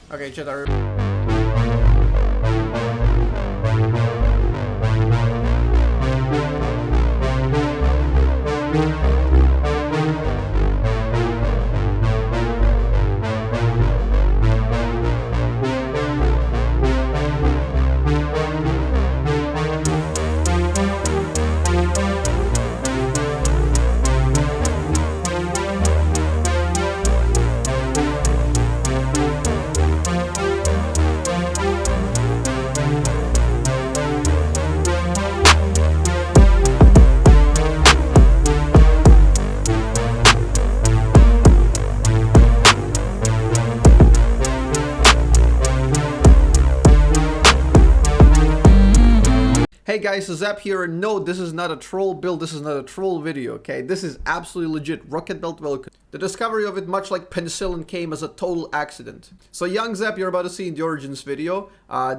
Okay, chat. Hey guys, Azzapp here, and no, this is not a troll build, this is not a troll video, okay? This is absolutely legit ROCKETBELT VEL'KOZ. The discovery of it, much like penicillin, came as a total accident. So young Zapp you're about to see in the Origins video,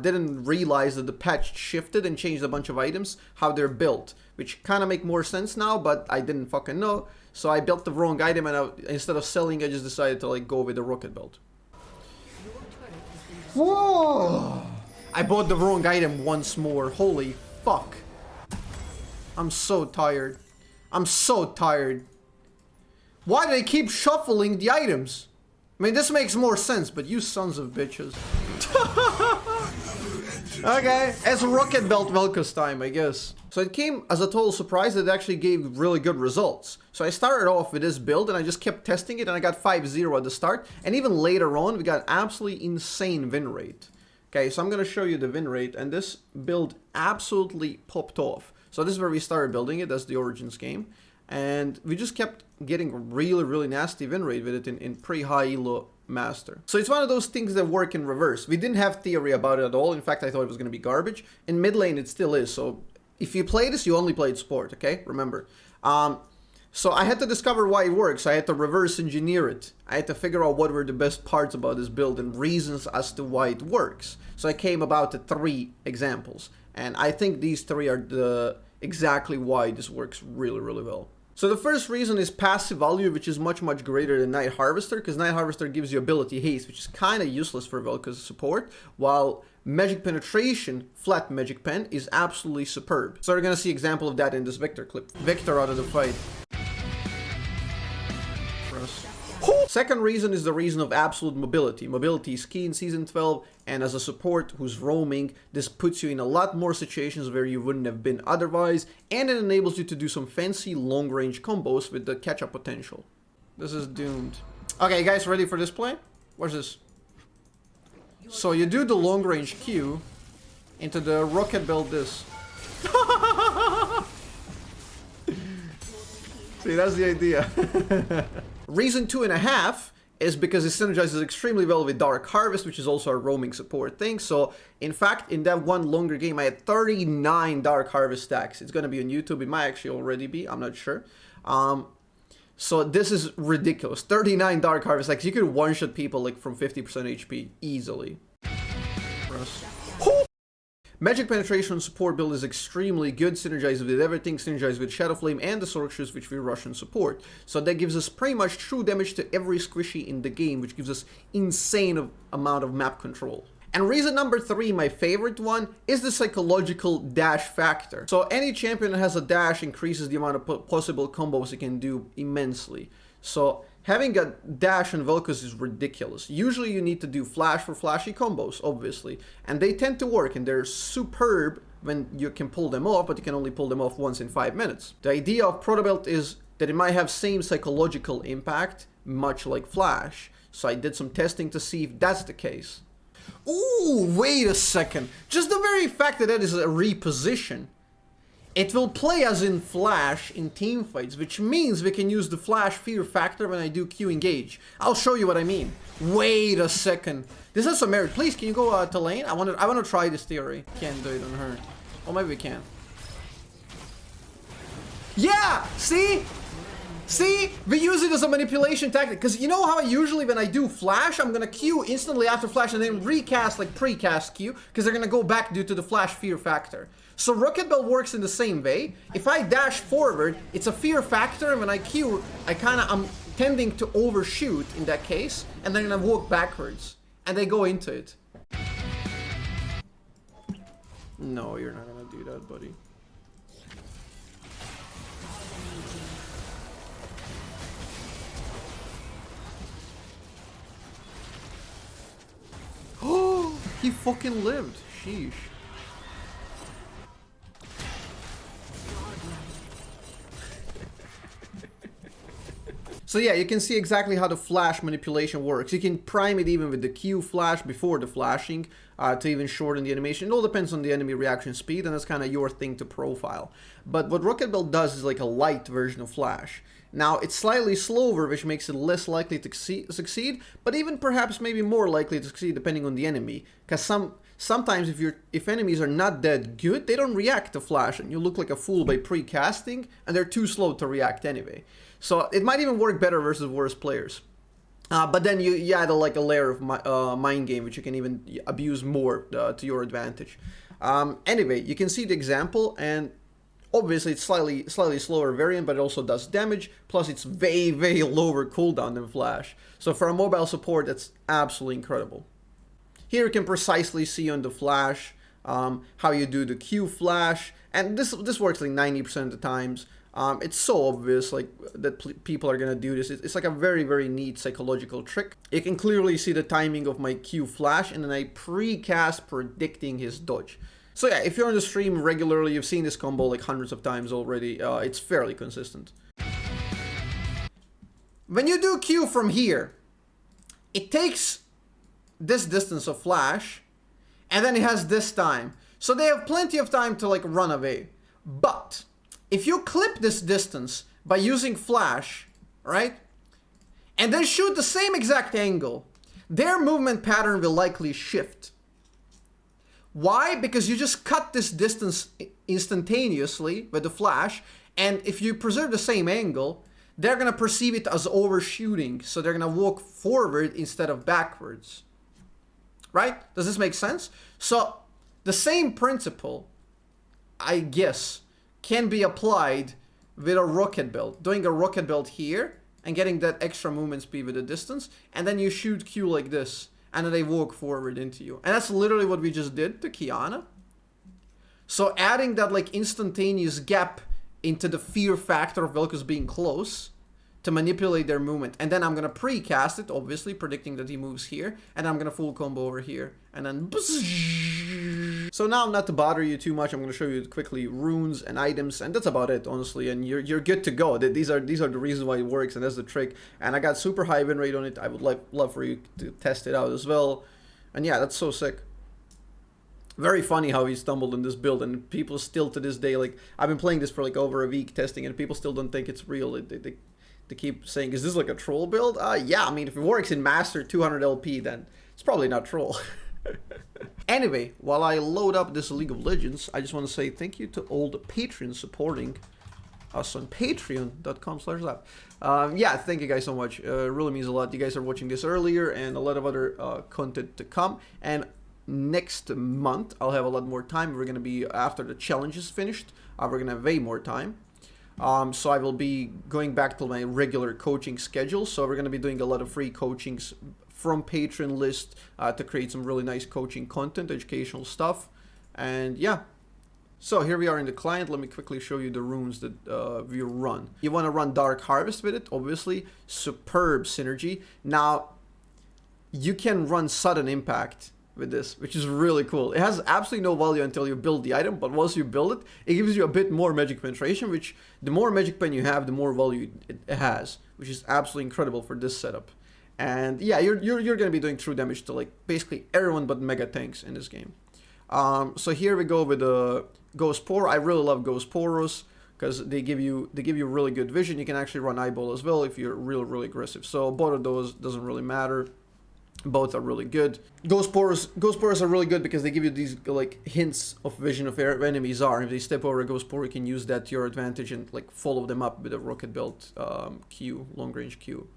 didn't realize that the patch shifted and changed a bunch of items, how they're built, which kind of make more sense now, but I didn't fucking know. So I built the wrong item, and instead of selling, I just decided to like go with the rocket belt. Whoa! I bought the wrong item once more, holy fuck. I'm so tired. I'm so tired. Why do they keep shuffling the items? I mean, this makes more sense, but you sons of bitches. Okay, it's ROCKETBELT VEL'KOZ time, I guess. So it came as a total surprise that it actually gave really good results. So I started off with this build and I just kept testing it, and I got 5-0 at the start. And even later on, we got absolutely insane win rate. Okay, so I'm going to show you the win rate, and this build absolutely popped off. So this is where we started building it, that's the Origins game. And we just kept getting really nasty win rate with it in pretty high elo master. So it's one of those things that work in reverse. We didn't have theory about it at all. In fact, I thought it was going to be garbage. In mid lane, it still is. So if you play this, you only played support, okay? Remember. So I had to discover why it works. I had to reverse engineer it. I had to figure out what were the best parts about this build and reasons as to why it works. So I came about to 3 examples. And I think these 3 are the exactly why this works really well. So the first reason is passive value, which is much greater than Night Harvester, because Night Harvester gives you ability haste, which is kind of useless for Vel'koz support, while magic penetration, flat magic pen, is absolutely superb. So you're gonna see example of that in this Victor clip. Victor out of the fight. Second reason is the reason of absolute mobility. Mobility is key in Season 12, and as a support who's roaming, this puts you in a lot more situations where you wouldn't have been otherwise, and it enables you to do some fancy long-range combos with the catch-up potential. This is doomed. Okay, guys, ready for this play? Watch this. So you do the long-range Q into the rocket belt this. See, that's the idea. Reason 2.5 is because it synergizes extremely well with Dark Harvest, which is also a roaming support thing. So, in fact, in that one longer game, I had 39 Dark Harvest stacks. It's going to be on YouTube. It might actually already be. I'm not sure. So this is ridiculous. 39 Dark Harvest stacks. You could one-shot people like from 50% HP easily. Magic penetration support build is extremely good, synergized with everything, synergized with Shadow Flame and the Sword Shoes, which we rush in support. So that gives us pretty much true damage to every squishy in the game, which gives us insane amount of map control. And reason number 3, my favorite one, is the psychological dash factor. So any champion that has a dash increases the amount of possible combos it can do immensely. So having a dash on Vel'koz is ridiculous. Usually you need to do flash for flashy combos, obviously. And they tend to work, and they're superb when you can pull them off, but you can only pull them off once in 5 minutes. The idea of Protobelt is that it might have same psychological impact, much like flash. So I did some testing to see if that's the case. Ooh, wait a second. Just the very fact that that is a reposition. It will play as in flash in team fights, which means we can use the flash fear factor when I do Q engage. I'll show you what I mean. Wait a second. This has some merit. Please, can you go to lane? I want to try this theory. Can't do it on her. Oh, maybe we can. Yeah! See? See? We use it as a manipulation tactic. Because you know how I usually, when I do flash, I'm going to Q instantly after flash and then recast like pre-cast Q. Because they're going to go back due to the flash fear factor. So ROCKETBELT works in the same way. If I dash forward, it's a fear factor. And when I Q, I'm tending to overshoot in that case. And then I'm going to walk backwards. and they go into it. No, you're not gonna do that, buddy. Oh, he fucking lived. Sheesh. So yeah, you can see exactly how the flash manipulation works. You can prime it even with the Q flash before the flashing to even shorten the animation. It all depends on the enemy reaction speed, and that's kind of your thing to profile. But what ROCKETBELT does is like a light version of flash. Now, it's slightly slower, which makes it less likely to succeed, but even perhaps maybe more likely to succeed depending on the enemy. Because sometimes if enemies are not that good, they don't react to flash, and you look like a fool by pre-casting, and they're too slow to react anyway. So it might even work better versus worse players. But then you add like a layer of mind game, which you can even abuse more to your advantage. Anyway, you can see the example, and obviously it's slightly slower variant, but it also does damage. Plus, it's way lower cooldown than Flash. So for a mobile support, that's absolutely incredible. Here you can precisely see on the Flash how you do the Q Flash, and this works like 90% of the times. It's so obvious like that people are gonna do this. It's like a very neat psychological trick. You can clearly see the timing of my Q flash, and then I pre-cast predicting his dodge. So yeah, if you're on the stream regularly, you've seen this combo like hundreds of times already. It's fairly consistent. When you do Q from here, it takes this distance of flash, and then it has this time. So they have plenty of time to like run away. But if you clip this distance by using flash, right, and then shoot the same exact angle, their movement pattern will likely shift. Why? Because you just cut this distance instantaneously with the flash, and if you preserve the same angle, they're gonna perceive it as overshooting, so they're gonna walk forward instead of backwards. Right? Does this make sense? So the same principle, I guess, can be applied with a ROCKETBELT. Doing a ROCKETBELT here and getting that extra movement speed with the distance, and then you shoot Q like this, and then they walk forward into you. And that's literally what we just did to Kiana. So adding that like instantaneous gap into the fear factor of Vel'koz being close to manipulate their movement. And then I'm gonna pre-cast it, obviously, predicting that he moves here, and I'm gonna full combo over here, and then so now, not to bother you too much, I'm gonna show you quickly runes and items, and that's about it, honestly, and you're good to go. These are the reasons why it works, and that's the trick. And I got super high win rate on it. I would love for you to test it out as well. And yeah, that's so sick. Very funny how he stumbled in this build, and people still to this day, like, I've been playing this for like over a week testing, and people still don't think it's real. They keep saying, is this like a troll build? Yeah, I mean, if it works in Master 200 LP, then it's probably not troll. Anyway, while I load up this League of Legends, I just want to say thank you to all the patrons supporting us on patreon.com/Azzapp. Yeah, thank you guys so much. Really means a lot. You guys are watching this earlier, and a lot of other content to come. And next month, I'll have a lot more time. We're going to be, after the challenge is finished, we're going to have way more time. So I will be going back to my regular coaching schedule. So we're going to be doing a lot of free coachings from Patreon list to create some really nice coaching content, educational stuff. And yeah, so here we are in the client. Let me quickly show you the runes that we run. You want to run Dark Harvest with it, obviously. Superb synergy. Now, you can run Sudden Impact with this, which is really cool. It has absolutely no value until you build the item, but once you build it, it gives you a bit more magic penetration, which the more magic pen you have, the more value it has, which is absolutely incredible for this setup. And yeah, you're going to be doing true damage to like basically everyone but mega tanks in this game. So here we go with the Ghost Poro. I really love Ghost Poros because they give you really good vision. You can actually run Eyeball as well if you're really aggressive. So both of those doesn't really matter. Both are really good. Ghost Poros are really good because they give you these like hints of vision of where enemies are. If they step over a Ghost Poro, you can use that to your advantage and like follow them up with a ROCKETBELT Q, long range Q.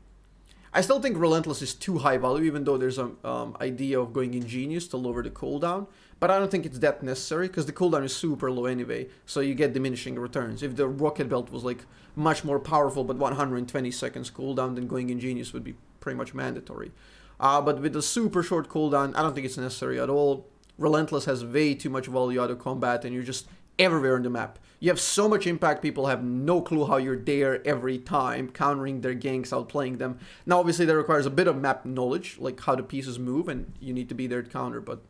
I still think Relentless is too high value, even though there's an idea of going Ingenious to lower the cooldown. But I don't think it's that necessary because the cooldown is super low anyway, so you get diminishing returns. If the ROCKETBELT was like much more powerful but 120 seconds cooldown, then going Ingenious would be pretty much mandatory. But with the super short cooldown, I don't think it's necessary at all. Relentless has way too much value out of combat, and you're just everywhere on the map. You have so much impact, people have no clue how you're there every time, countering their ganks, outplaying them. Now, obviously, that requires a bit of map knowledge, like how the pieces move, and you need to be there to counter, but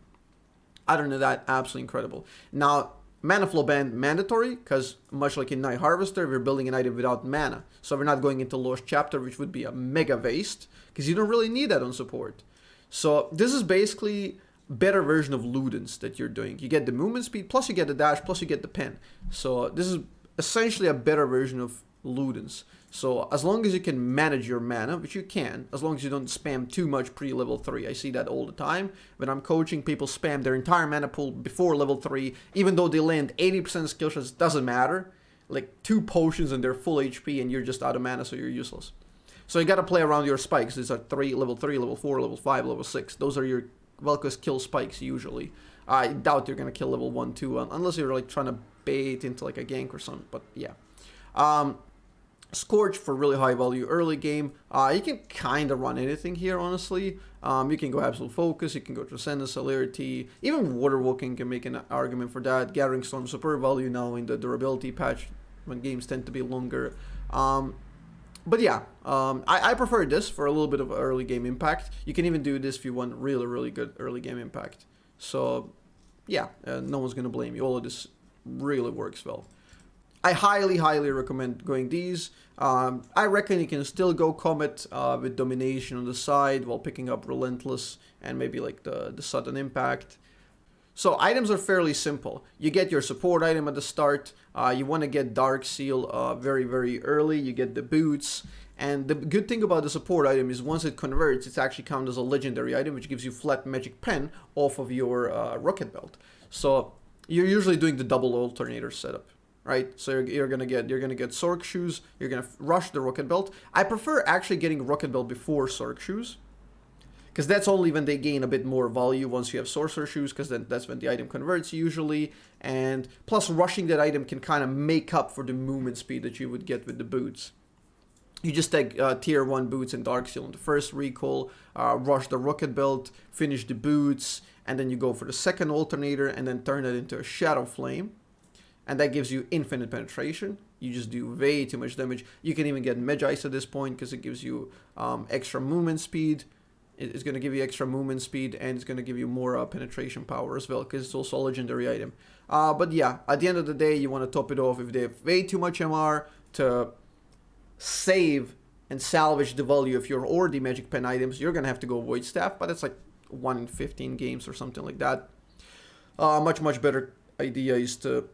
other than that, absolutely incredible. Now, mana flow ban mandatory, because much like in Night Harvester, we're building an item without mana. So we're not going into Lost Chapter, which would be a mega waste, because you don't really need that on support. So this is basically better version of Ludens that you're doing. You get the movement speed, plus you get the dash, plus you get the pen. So this is essentially a better version of Ludens. So as long as you can manage your mana, which you can, as long as you don't spam too much pre-level 3. I see that all the time. When I'm coaching, people spam their entire mana pool before level 3, even though they land 80% skill shots, doesn't matter. Like 2 potions and they're full HP and you're just out of mana, so you're useless. So you gotta play around your spikes. These are level 3, level 4, level 5, level 6. Those are your Vel'koz kill spikes usually. I doubt you're gonna kill level 1, 2, unless you're like trying to bait into like a gank or something, but yeah. Scorch for really high value early game. You can kind of run anything here, honestly. You can go Absolute Focus, you can go Transcendence, Celerity, even Water Walking can make an argument for that. Gathering Storm, super value now in the durability patch when games tend to be longer. But yeah, I prefer this for a little bit of early game impact. You can even do this if you want really, really good early game impact. So yeah, no one's going to blame you. All of this really works well. I highly, highly recommend going these. I reckon you can still go Comet with Domination on the side while picking up Relentless and maybe like the Sudden Impact. So items are fairly simple. You get your support item at the start. You want to get Dark Seal very, very early. You get the boots. And the good thing about the support item is once it converts, it's actually counted as a legendary item, which gives you flat magic pen off of your rocket belt. So you're usually doing the double alternator setup. Right, so you're gonna get Sorc shoes. You're gonna rush the rocket belt. I prefer actually getting rocket belt before Sorc shoes, because that's only when they gain a bit more value once you have sorcerer shoes, because then that's when the item converts usually. And plus, rushing that item can kind of make up for the movement speed that you would get with the boots. You just take tier 1 boots and Dark Seal on the first recall, rush the rocket belt, finish the boots, and then you go for the second alternator and then turn it into a Shadow Flame. And that gives you infinite penetration. You just do way too much damage. You can even get Mage Ice at this point because it gives you extra movement speed. It's going to give you extra movement speed and it's going to give you more penetration power as well because it's also a legendary item. But yeah, at the end of the day, you want to top it off. If they have way too much MR to save and salvage the value of your already Magic Pen items, you're going to have to go Void Staff, but it's like 1 in 15 games or something like that. Much better idea is to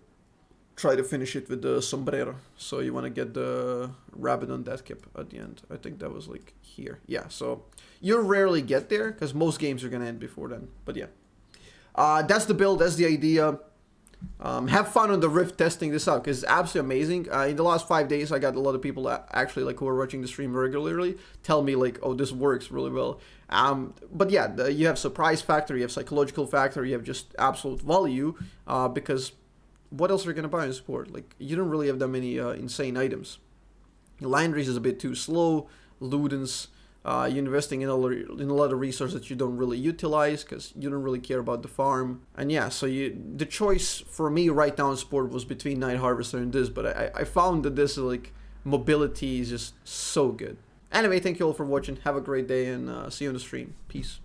try to finish it with the sombrero. So you want to get the Rabadon Deathcap at the end. I think that was like here. Yeah, so you rarely get there because most games are going to end before then. But yeah, that's the build. That's the idea. Have fun on the Rift testing this out because it's absolutely amazing. In the last 5 days, I got a lot of people that actually like who are watching the stream regularly tell me like, oh, this works really well. But yeah, you have surprise factor, you have psychological factor, you have just absolute value because what else are you going to buy in support? Like, you don't really have that many insane items. Landry's is a bit too slow. Ludens, you're investing in a lot of resources that you don't really utilize because you don't really care about the farm. And yeah, so the choice for me right now in support was between Night Harvester and this, but I found that this like mobility is just so good. Anyway, thank you all for watching. Have a great day and see you on the stream. Peace.